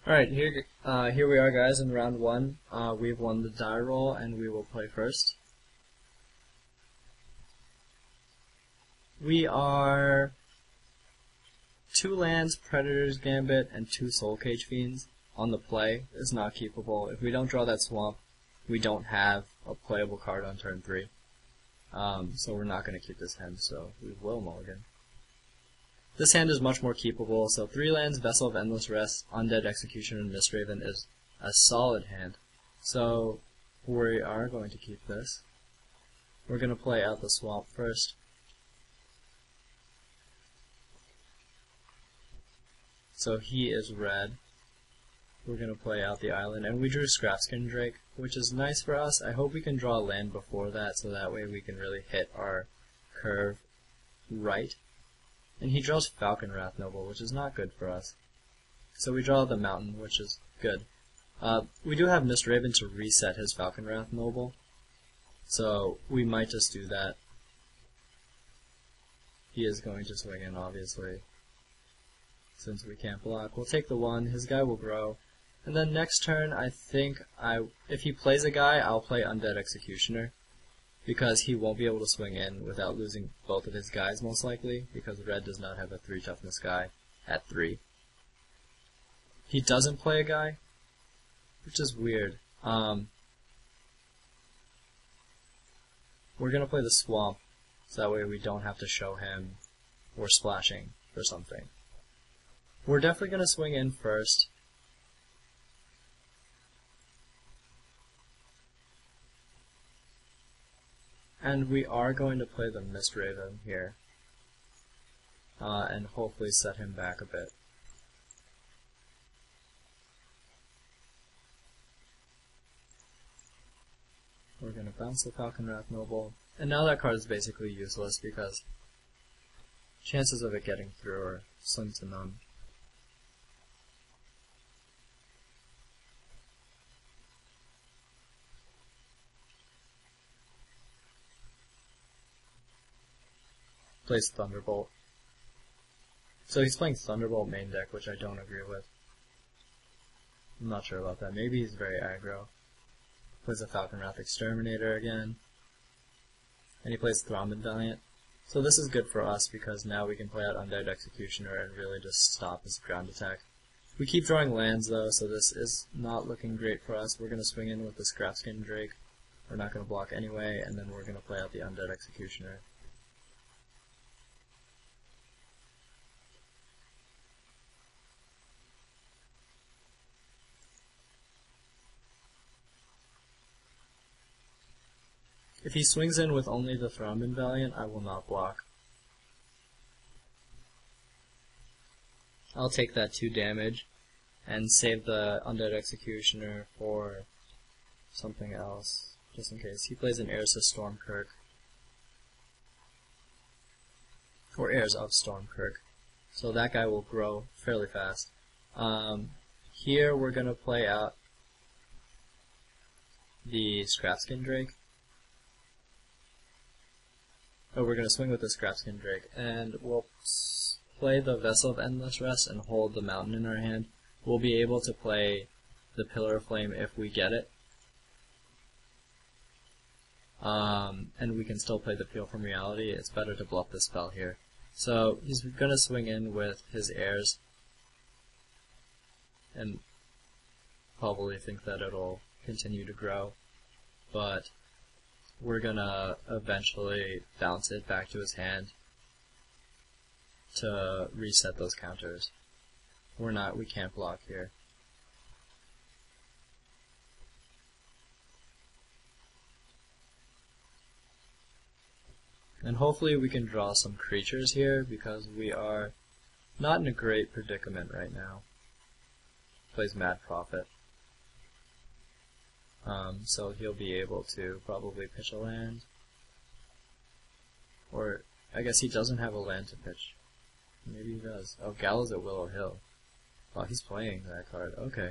Alright, here we are, guys, in round 1. We've won the die roll, and we will play first. We are 2 lands, Predator's Gambit, and 2 Soul Cage Fiends on the play. Is not keepable. If we don't draw that swamp, we don't have a playable card on turn 3. So we're not going to keep this hand, so we will mulligan. This hand is much more keepable, so 3 lands, Vessel of Endless Rest, Undead Executioner, and Mistraven is a solid hand. So we are going to keep this. We're going to play out the swamp first. So he is red. We're going to play out the island, and we drew Scrapskin Drake, which is nice for us. I hope we can draw a land before that, so that way we can really hit our curve right. And he draws Falcon Wrath Noble, which is not good for us. So we draw the mountain, which is good. We do have Mistraven to reset his Falcon Wrath Noble, so we might just do that. He is going to swing in, obviously, since we can't block. We'll take the 1, his guy will grow. And then next turn, I think if he plays a guy, I'll play Undead Executioner, because he won't be able to swing in without losing both of his guys, most likely, because red does not have a 3 toughness guy at 3. He doesn't play a guy, which is weird. We're going to play the swamp, so that way we don't have to show him we're splashing for something. We're definitely going to swing in first. And we are going to play the Mistraven here, and hopefully set him back a bit. We're going to bounce the Falcon Wrath Noble, and now that card is basically useless because chances of it getting through are slim to none. Plays Thunderbolt. So he's playing Thunderbolt main deck, which I don't agree with. I'm not sure about that. Maybe he's very aggro. Plays a Falcon Wrath Exterminator again. And he plays Thrombin Valiant. So this is good for us because now we can play out Undead Executioner and really just stop his ground attack. We keep drawing lands though, so this is not looking great for us. We're going to swing in with the Scrapskin Drake. We're not going to block anyway, and then we're going to play out the Undead Executioner. If he swings in with only the Thrombin Valiant, I will not block. I'll take that 2 damage and save the Undead Executioner for something else, just in case. He plays an Heirs of Stormkirk. Or Heirs of Stormkirk. So that guy will grow fairly fast. Here we're going to play out the Scrapskin Drake. Oh, we're going to swing with the Scrapskin Drake, and we'll play the Vessel of Endless Rest and hold the mountain in our hand. We'll be able to play the Pillar of Flame if we get it. And we can still play the Peel from Reality. It's better to bluff this spell here. So he's going to swing in with his heirs, and probably think that it'll continue to grow, but we're gonna eventually bounce it back to his hand to reset those counters. We can't block here. And hopefully we can draw some creatures here because we are not in a great predicament right now. Plays Mad Prophet. So he'll be able to probably pitch a land. Or, I guess he doesn't have a land to pitch. Maybe he does. Oh, Gallows at Willow Hill. Oh, he's playing that card. Okay.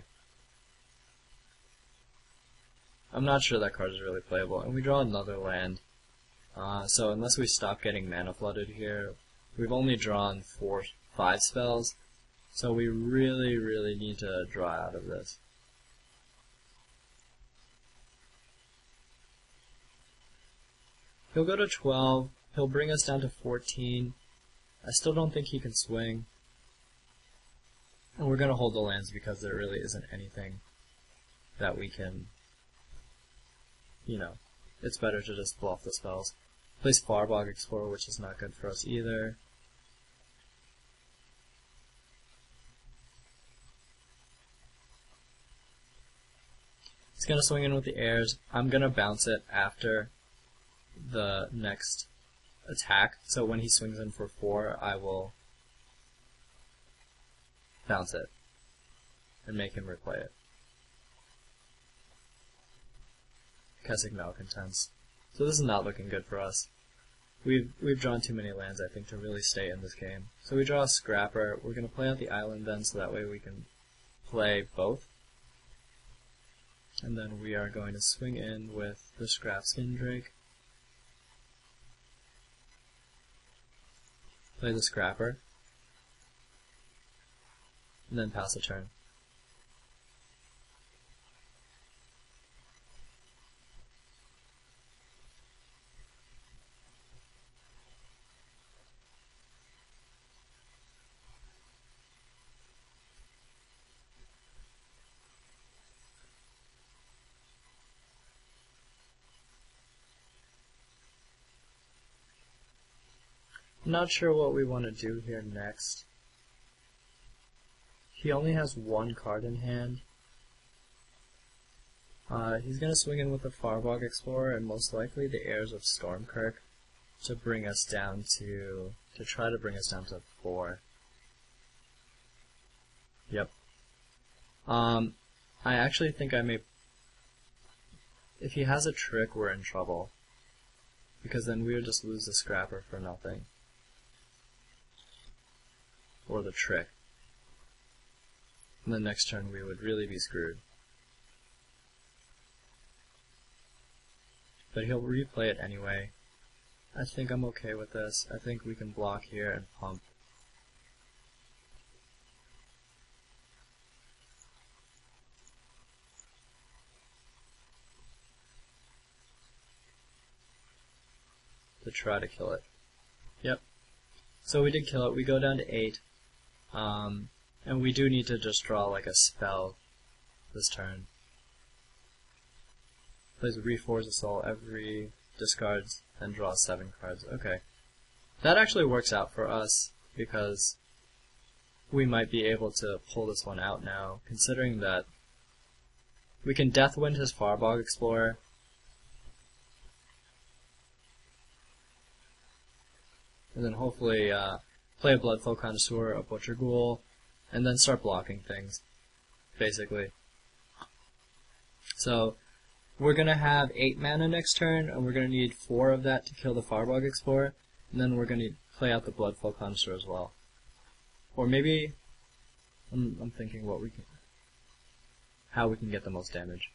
I'm not sure that card is really playable. And we draw another land. So unless we stop getting mana flooded here, we've only drawn 5 spells. So we really need to draw out of this. He'll go to 12, he'll bring us down to 14. I still don't think he can swing. And we're going to hold the lands because there really isn't anything that we can, it's better to just bluff the spells. Plays Fireball Explorer, which is not good for us either. He's going to swing in with the airs. I'm going to bounce it after the next attack. So when he swings in for 4, I will bounce it and make him replay it. Kessig Malcontents. So this is not looking good for us. We've drawn too many lands, I think, to really stay in this game. So we draw a Scrapper. We're going to play out the island then, so that way we can play both. And then we are going to swing in with the Scrapskin Drake. Play the Scrapper. And then pass a turn. I'm not sure what we want to do here next. He only has 1 card in hand. He's going to swing in with the Fireball Explorer and most likely the Heirs of Stormkirk to bring us down to try to bring us down to 4. Yep. I actually think I may... If he has a trick, we're in trouble. Because then we would just lose the Scrapper for nothing. Or the trick. And the next turn we would really be screwed. But he'll replay it anyway. I think I'm okay with this. I think we can block here and pump. To try to kill it. Yep. So we did kill it. We go down to 8. And we do need to just draw like a spell this turn. Plays Reforge Assault every discards and draws 7 cards. Okay. That actually works out for us because we might be able to pull this one out now, considering that we can Deathwind his Fireball Explorer. And then hopefully play a Bloodflow Connoisseur, a Butcher Ghoul, and then start blocking things, basically. So, we're going to have 8 mana next turn, and we're going to need 4 of that to kill the Fireball Explorer, and then we're going to play out the Bloodflow Connoisseur as well. Or maybe, I'm thinking how we can get the most damage.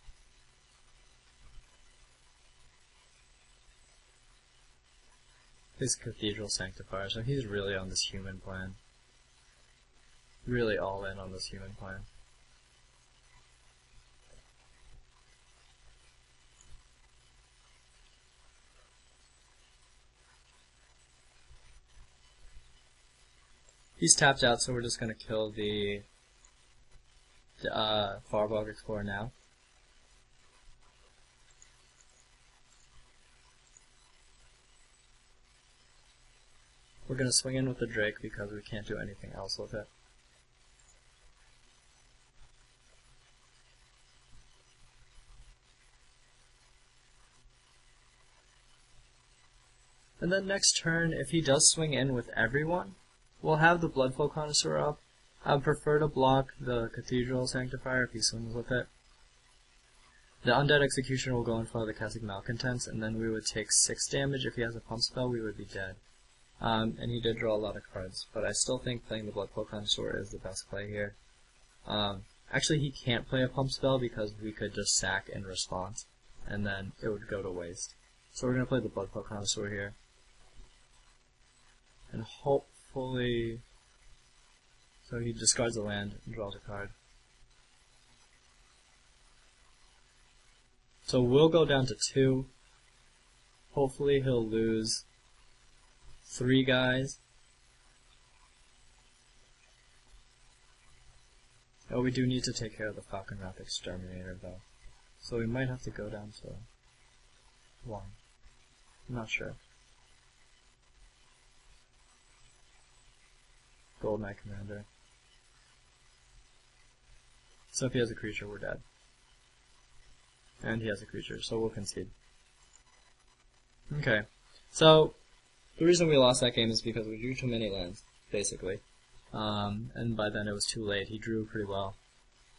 His Cathedral Sanctifier, so he's really on this human plan. Really all in on this human plan. He's tapped out, so we're just going to kill the Fireball Explorer now. We're going to swing in with the Drake because we can't do anything else with it. And then next turn, if he does swing in with everyone, we'll have the Bloodflow Connoisseur up. I would prefer to block the Cathedral Sanctifier if he swings with it. The Undead Executioner will go in front of the Kessig Malcontents, and then we would take 6 damage. If he has a pump spell, we would be dead. And he did draw a lot of cards, but I still think playing the Bloodflow Connoisseur is the best play here. Actually, he can't play a pump spell because we could just sack in response, and then it would go to waste. So we're going to play the Bloodflow Connoisseur here. And hopefully... So he discards a land and draws a card. So we'll go down to 2. Hopefully he'll lose 3 guys. Oh, we do need to take care of the Falcon Wrath Exterminator though. So we might have to go down to 1. I'm not sure. Gold Knight Commander. So if he has a creature, we're dead. And he has a creature, so we'll concede. Okay, so the reason we lost that game is because we drew too many lands, basically. And by then it was too late. He drew pretty well.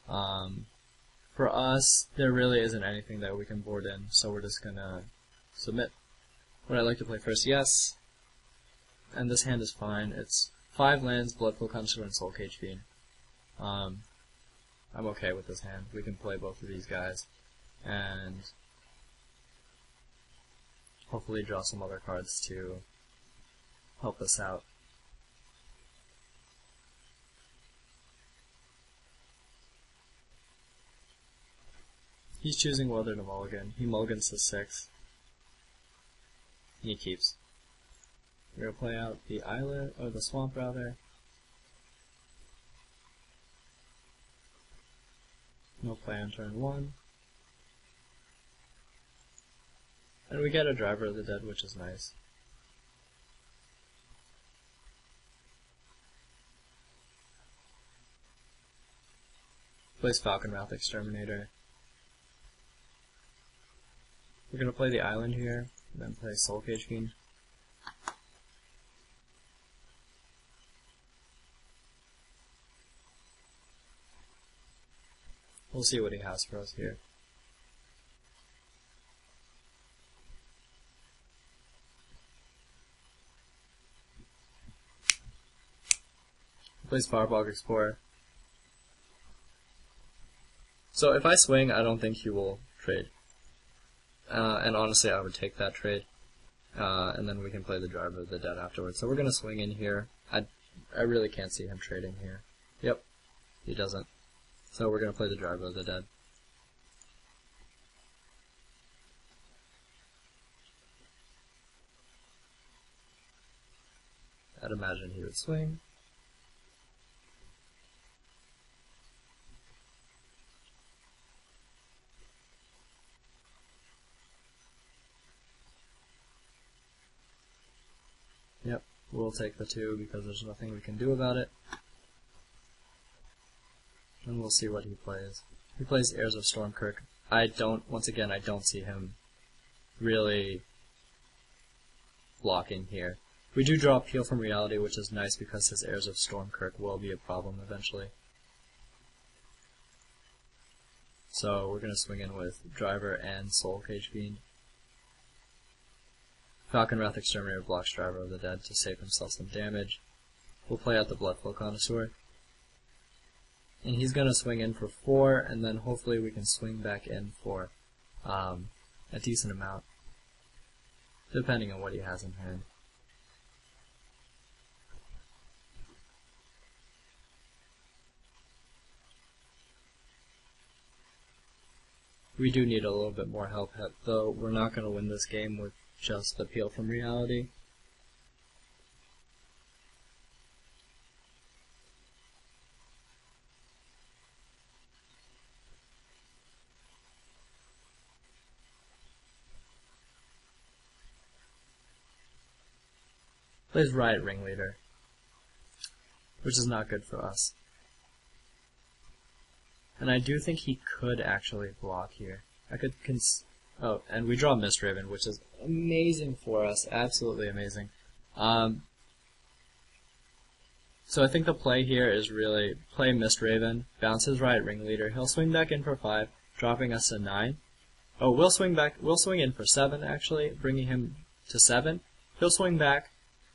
For us, there really isn't anything that we can board in, so we're just gonna submit. Would I like to play first? Yes. And this hand is fine. It's 5 lands, Bloodflow Connoisseur, and Soul Cage Fiend. I'm okay with this hand. We can play both of these guys, and hopefully draw some other cards to help us out. He's choosing whether to mulligan. He mulligans to 6. He keeps. We're gonna play out the island, or the swamp rather. No play on turn 1. And we get a Driver of the Dead, which is nice. Plays Falcon Wrath Exterminator. We're gonna play the island here, and then play Soul Cage Fiend. We'll see what he has for us here. He plays Fireball Explorer. So if I swing, I don't think he will trade. And honestly, I would take that trade. And then we can play the Driver of the Dead afterwards. So we're going to swing in here. I really can't see him trading here. Yep, he doesn't. So we're going to play the Driver of the Dead. I'd imagine he would swing. Yep, we'll take the 2 because there's nothing we can do about it. And we'll see what he plays. He plays Heirs of Stormkirk. Once again, I don't see him really blocking here. We do draw Appeal from Reality, which is nice because his Heirs of Stormkirk will be a problem eventually. So we're going to swing in with Driver and Soul Cage Fiend. Falcon Wrath Exterminator blocks Driver of the Dead to save himself some damage. We'll play out the Bloodflow Connoisseur. And he's going to swing in for 4, and then hopefully we can swing back in for a decent amount, depending on what he has in hand. We do need a little bit more help, though we're not going to win this game with just Appeal from Reality. Plays Riot Ringleader, which is not good for us. And I do think he could actually block here. Oh, and we draw Mistraven, which is amazing for us, absolutely amazing. So I think the play here is really play Mistraven, bounce his Riot Ringleader. He'll swing back in for 5, dropping us to 9. Oh, we'll swing in for 7 actually, bringing him to 7. He'll swing back,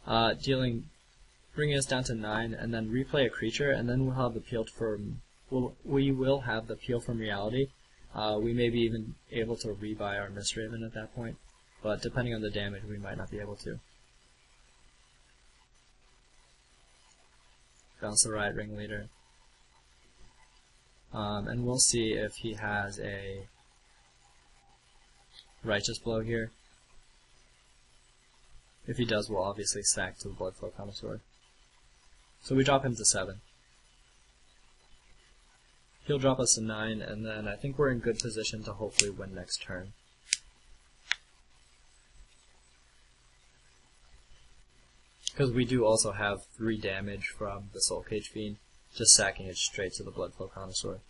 bringing us down to 9, and then replay a creature, and then we'll have the Appeal from. We will have the Appeal from Reality. We may be even able to rebuy our Mistraven at that point, but depending on the damage, we might not be able to. bounce the Riot Ringleader. And we'll see if he has a Righteous Blow here. If he does, we'll obviously sack to the Bloodflow Connoisseur. So we drop him to 7. He'll drop us to 9, and then I think we're in good position to hopefully win next turn. Because we do also have 3 damage from the Soul Cage Fiend, just sacking it straight to the Bloodflow Connoisseur.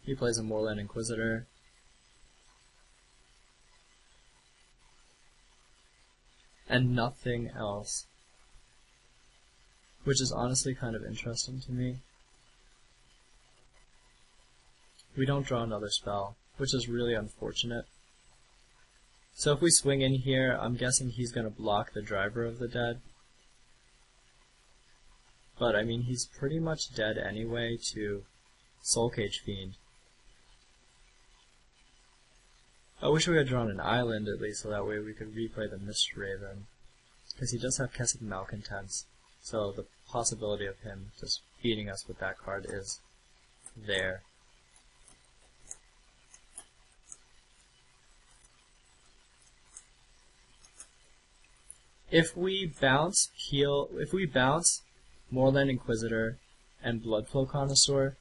He plays a Moorland Inquisitor. And nothing else. Which is honestly kind of interesting to me. We don't draw another spell, which is really unfortunate. So if we swing in here, I'm guessing he's going to block the Driver of the Dead. But I mean, he's pretty much dead anyway to Soul Cage Fiend. I wish we had drawn an island at least, so that way we could replay the Mist Raven. Because he does have Kessig Malcontents, so the possibility of him just beating us with that card is there. If we bounce Moorland Inquisitor and Bloodflow Connoisseur,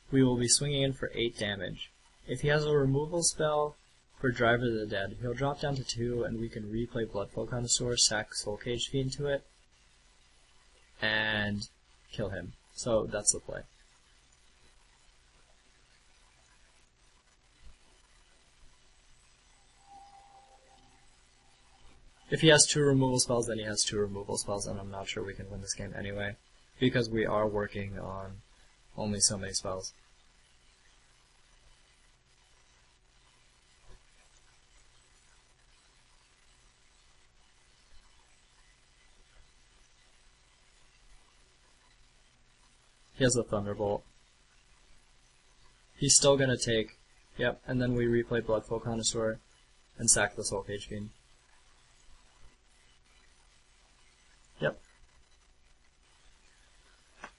we will be swinging in for 8 damage. If he has a removal spell for Driver of the Dead, he'll drop down to 2, and we can replay Bloodflow Connoisseur, sack Soul Cage Fiend to it, and kill him. So that's the play. If he has 2 removal spells, then he has 2 removal spells, and I'm not sure we can win this game anyway, because we are working on only so many spells. He has a Thunderbolt. He's still gonna take, yep, and then we replay Bloodflow Connoisseur and sack the Soul Cage Fiend. Yep.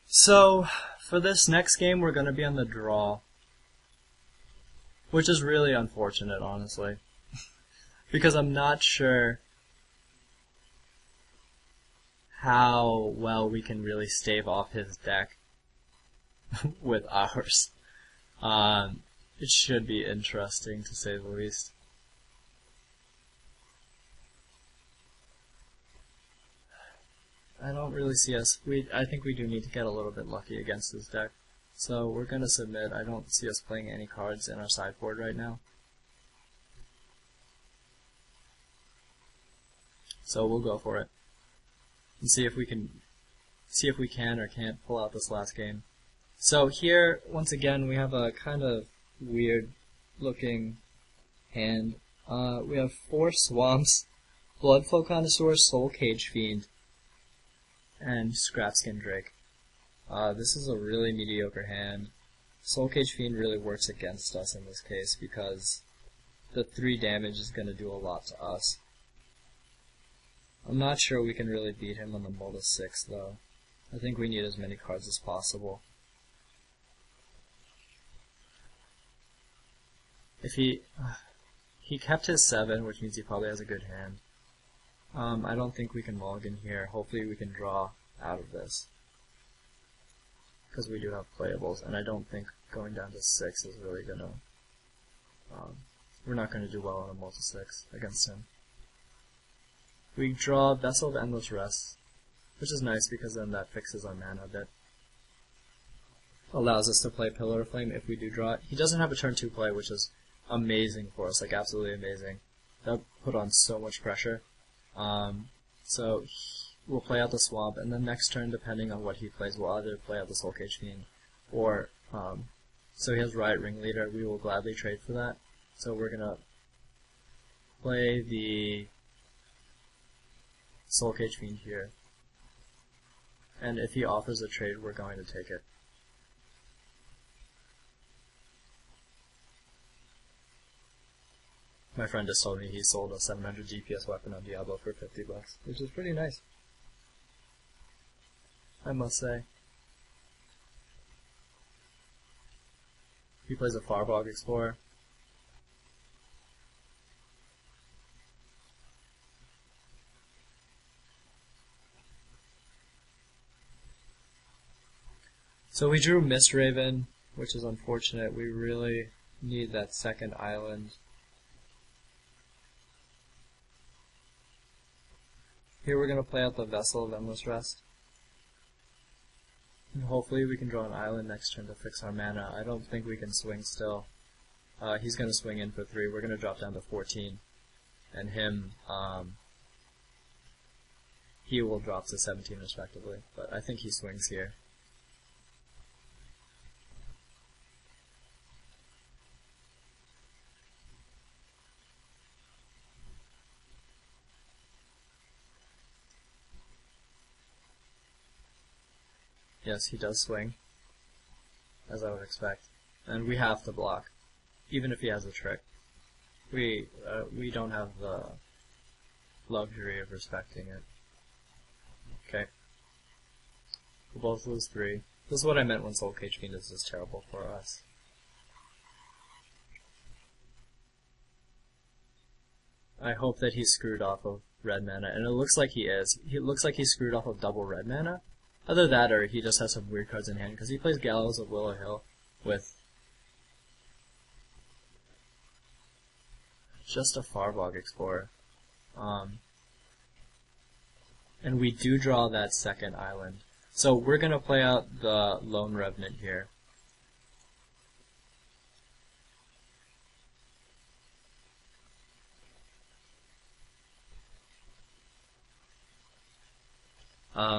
So, for this next game, we're gonna be on the draw. Which is really unfortunate, honestly. Because I'm not sure how well we can really stave off his deck with ours. It should be interesting, to say the least. I don't really see us. I think we do need to get a little bit lucky against his deck. So we're gonna submit. I don't see us playing any cards in our sideboard right now. So we'll go for it and see if we can or can't pull out this last game. So here, once again, we have a kind of weird looking hand. We have 4 Swamps, Bloodflow Connoisseur, Soul Cage Fiend, and Scrapskin Drake. This is a really mediocre hand. Soul Cage Fiend really works against us in this case because the 3 damage is going to do a lot to us. I'm not sure we can really beat him on the MODO 6 though. I think we need as many cards as possible. If he kept his 7, which means he probably has a good hand. I don't think we can mulligan here. Hopefully we can draw out of this. Because we do have playables, and I don't think going down to 6 is really gonna... we're not gonna do well on a multi 6 against him. We draw Vessel of Endless Rest, which is nice because then that fixes our mana a bit. Allows us to play Pillar of Flame if we do draw it. He doesn't have a turn 2 play, which is amazing for us, like absolutely amazing. That put on so much pressure. So we'll play out the Swamp, and then next turn, depending on what he plays, we'll either play out the Soul Cage Fiend, or, so he has Riot Ringleader, we will gladly trade for that. So we're gonna play the Soul Cage Fiend here. And if he offers a trade, we're going to take it. My friend just told me he sold a 700 DPS weapon on Diablo for $50, which is pretty nice, I must say. He plays a Fireball Explorer. So we drew Mistraven, which is unfortunate. We really need that second island. Here we're going to play out the Vessel of Endless Rest. And hopefully we can draw an island next turn to fix our mana. I don't think we can swing still. He's going to swing in for 3. We're going to drop down to 14. And him, he will drop to 17 respectively. But I think he swings here. Yes, he does swing, as I would expect, and we have to block, even if he has a trick. We don't have the luxury of respecting it. Okay, we'll both lose 3. This is what I meant when Soul Cage Fiend is just terrible for us. I hope that he's screwed off of red mana, and it looks like he is. It looks like he's screwed off of double red mana. Either that or he just has some weird cards in hand, because he plays Gallows of Willow Hill with just a Fireball Explorer. And we do draw that second island. So we're going to play out the Lone Revenant here.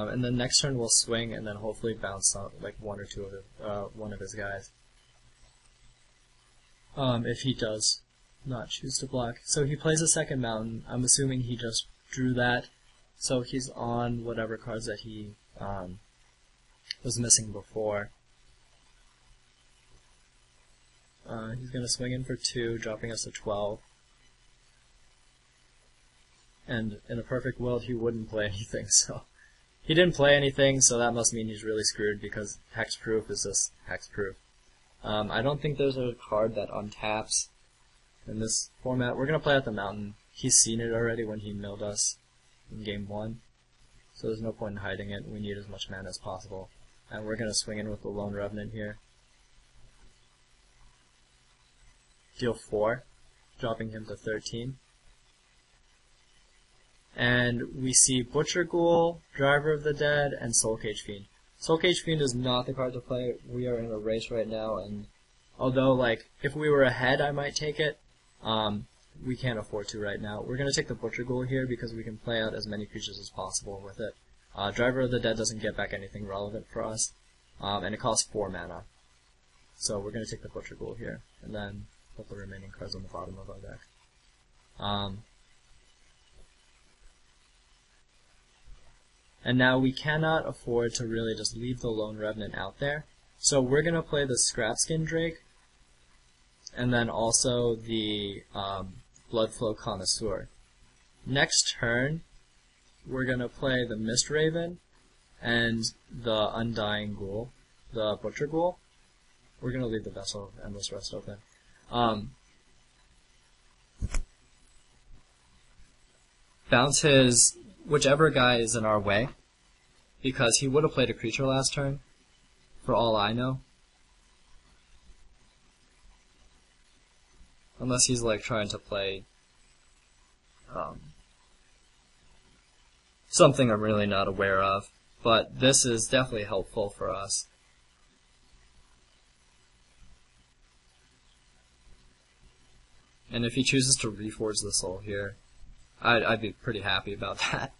And then next turn we'll swing and then hopefully bounce out like one of his guys. If he does not choose to block. So he plays a second mountain. I'm assuming he just drew that. So he's on whatever cards that he was missing before. He's going to swing in for 2, dropping us to 12. And in a perfect world he wouldn't play anything, so... He didn't play anything, so that must mean he's really screwed, because hexproof is just hexproof. I don't think there's a card that untaps in this format. We're going to play out the mountain. He's seen it already when he milled us in game 1, so there's no point in hiding it. We need as much mana as possible. And we're going to swing in with the Lone Revenant here. Deal 4, dropping him to 13. And we see Butcher Ghoul, Driver of the Dead, and Soul Cage Fiend. Soul Cage Fiend is not the card to play. We are in a race right now, and although, like, if we were ahead, I might take it, we can't afford to right now. We're going to take the Butcher Ghoul here because we can play out as many creatures as possible with it. Driver of the Dead doesn't get back anything relevant for us, and it costs 4 mana. So we're going to take the Butcher Ghoul here, and then put the remaining cards on the bottom of our deck. And now we cannot afford to really just leave the Lone Revenant out there. So we're going to play the Scrapskin Drake, and then also the Bloodflow Connoisseur. Next turn, we're going to play the Mistraven and the Undying Ghoul, the Butcher Ghoul. We're going to leave the Vessel of Endless Rest open. Bounce his whichever guy is in our way, because he would have played a creature last turn, for all I know. Unless he's like trying to play something I'm really not aware of, but this is definitely helpful for us. And if he chooses to reforge the soul here, I'd be pretty happy about that,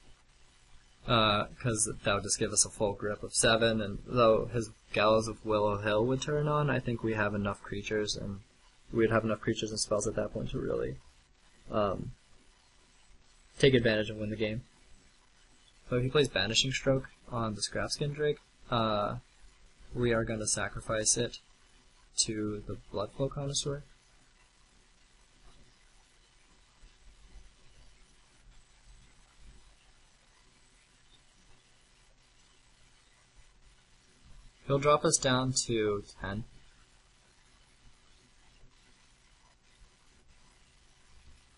because that would just give us a full grip of 7, and though his Gallows of Willow Hill would turn on, I think we have enough creatures, and we'd have enough creatures and spells at that point to really take advantage and win the game. So if he plays Banishing Stroke on the Scrapskin Drake, we are going to sacrifice it to the Bloodflow Connoisseur. He'll drop us down to 10.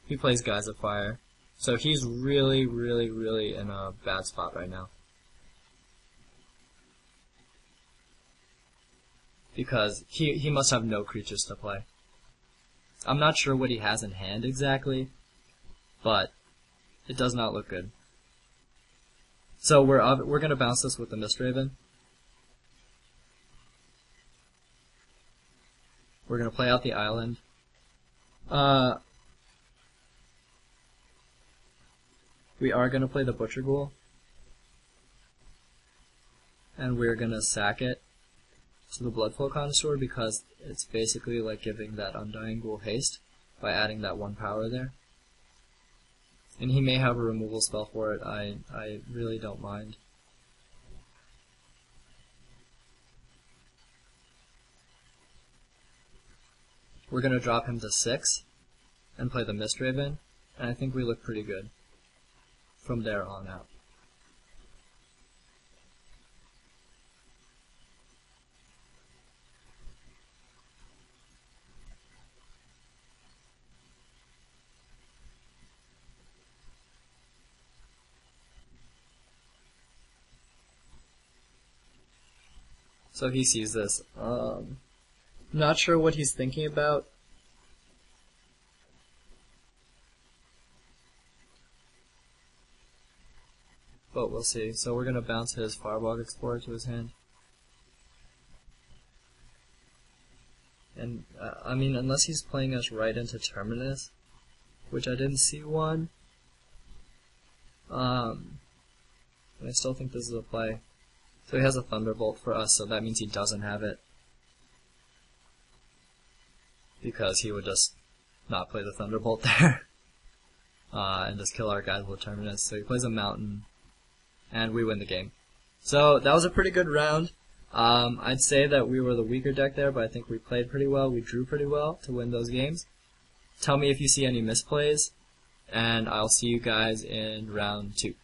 He plays Guys of Fire. So he's really in a bad spot right now. Because he must have no creatures to play. I'm not sure what he has in hand exactly, but it does not look good. So we're gonna bounce this with the Mistraven. We're gonna play out the island. We are gonna play the Butcher Ghoul, and we're gonna sack it to the Bloodflow Connoisseur because it's basically like giving that Undying Ghoul haste by adding that 1 power there. And he may have a removal spell for it. I really don't mind. We're going to drop him to 6 and play the Mistraven, and I think we look pretty good from there on out. So he sees this. Not sure what he's thinking about. But we'll see. So we're going to bounce his Fireball Explorer to his hand. And, I mean, unless he's playing us right into Terminus, which I didn't see one. I still think this is a play. So he has a Thunderbolt for us, so that means he doesn't have it. Because he would just not play the Thunderbolt there. And just kill our guys with Terminus. So he plays a Mountain, and we win the game. So that was a pretty good round. I'd say that we were the weaker deck there, but I think we played pretty well. We drew pretty well to win those games. Tell me if you see any misplays, and I'll see you guys in round 2.